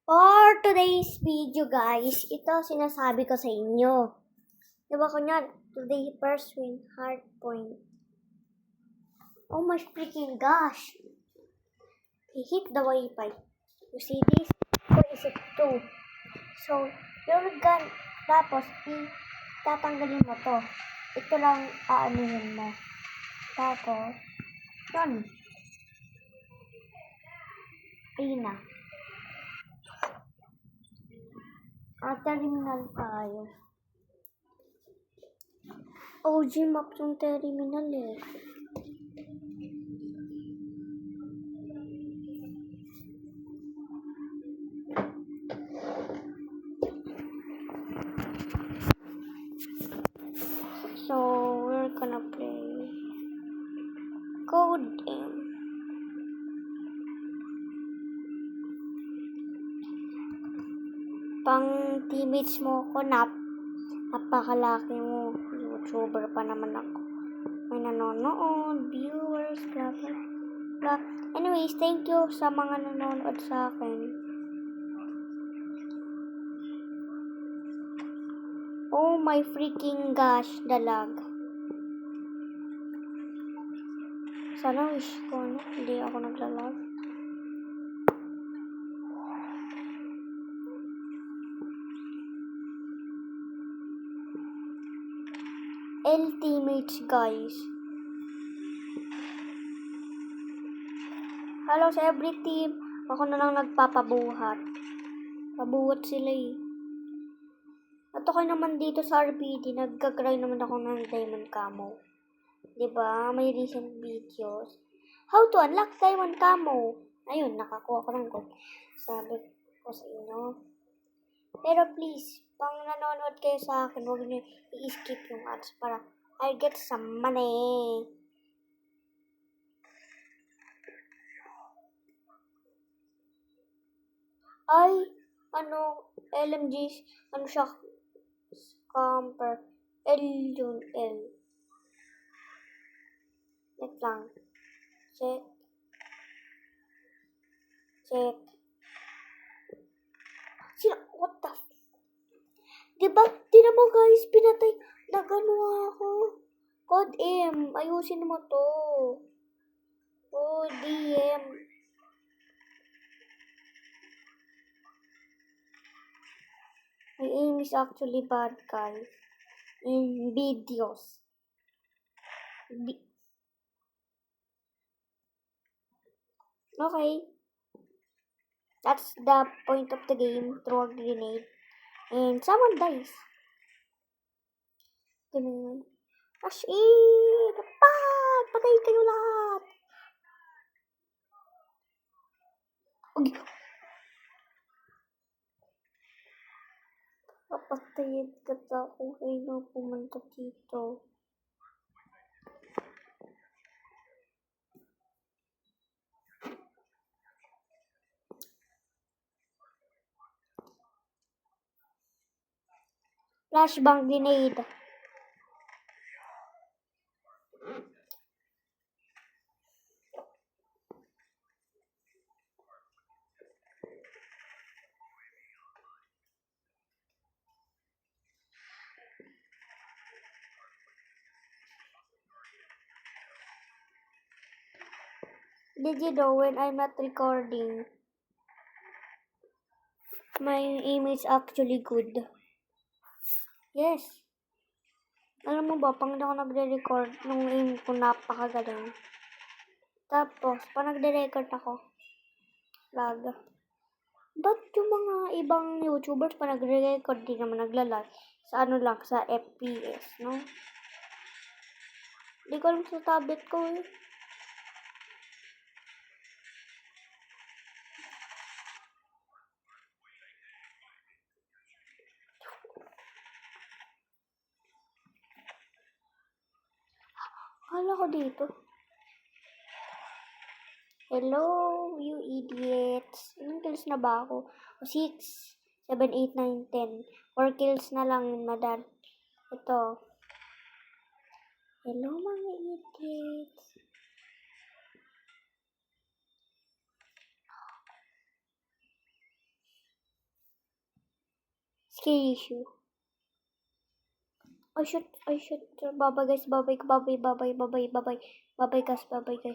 For today's video guys, ito sinasabi ko sa inyo. Diba kunyari, today first win, hard point. Oh my freaking gosh! He hit the Wi-Fi. You see this? Or is it 2? So, you're gonna, tapos, tatanggalin mo to. Ito lang aanuhin mo. Tapos, yun. Ayun na. Terminal tayo. OG map yung terminal eh. So, we're gonna play Code M. Pang teammates mo ko, napakalaki mo. YouTuber pa naman ako. May nanonood, viewers, blah. Anyways, thank you sa mga nanonood sa akin. Oh my freaking gosh, dalag. Sana wish ko, no? Hindi ako naglalag. Teammates guys. Hello sa every team. Ako na lang nagpapabuhat. Pabuhat sila eh. At ako naman dito sa RPD, nagkagray naman ako ng diamond camo. Diba? May recent videos. How to unlock diamond camo? Ayun, nakakuha ko ng gold. Sabi ko sa inyo. Pero please, pang nanonood kayo sa akin, huwag niyo i-skip yung ads para I get some money. Ay, LMG, siya, scamper, L yun, L. Wait lang. Check. Sila, what the? Diba, tinan mo guys, pinatay, nagano ako. Code M, ayusin mo to. Oh, DM. My aim is actually bad, guys. In videos. Okay. That's the point of the game. Throw a grenade. And someone dies. Ganun. Rush in! Patay kayo lahat! Okay. Papatayin ka kung kayo pumunta dito. Flashbang grenade. Did you know when I'm not recording, my aim is actually good? Yes. Alam mo ba, pang ako nagre-record, nung aim ko napakagaling. Tapos, pag nagre-record ako, lag. Ba't yung mga ibang YouTubers pa nagre-record, di naman naglalag? Sa lang, sa FPS, no? Di ko alam sa tablet ko eh. Hala ko dito. Hello, you idiots. Ilang kills na ba ako? 6, 7, 8, 9, 10. 4 kills na lang, madad. Ito. Hello, mga idiots. Skill issue. I should. Bye bye guys, bye bye guys.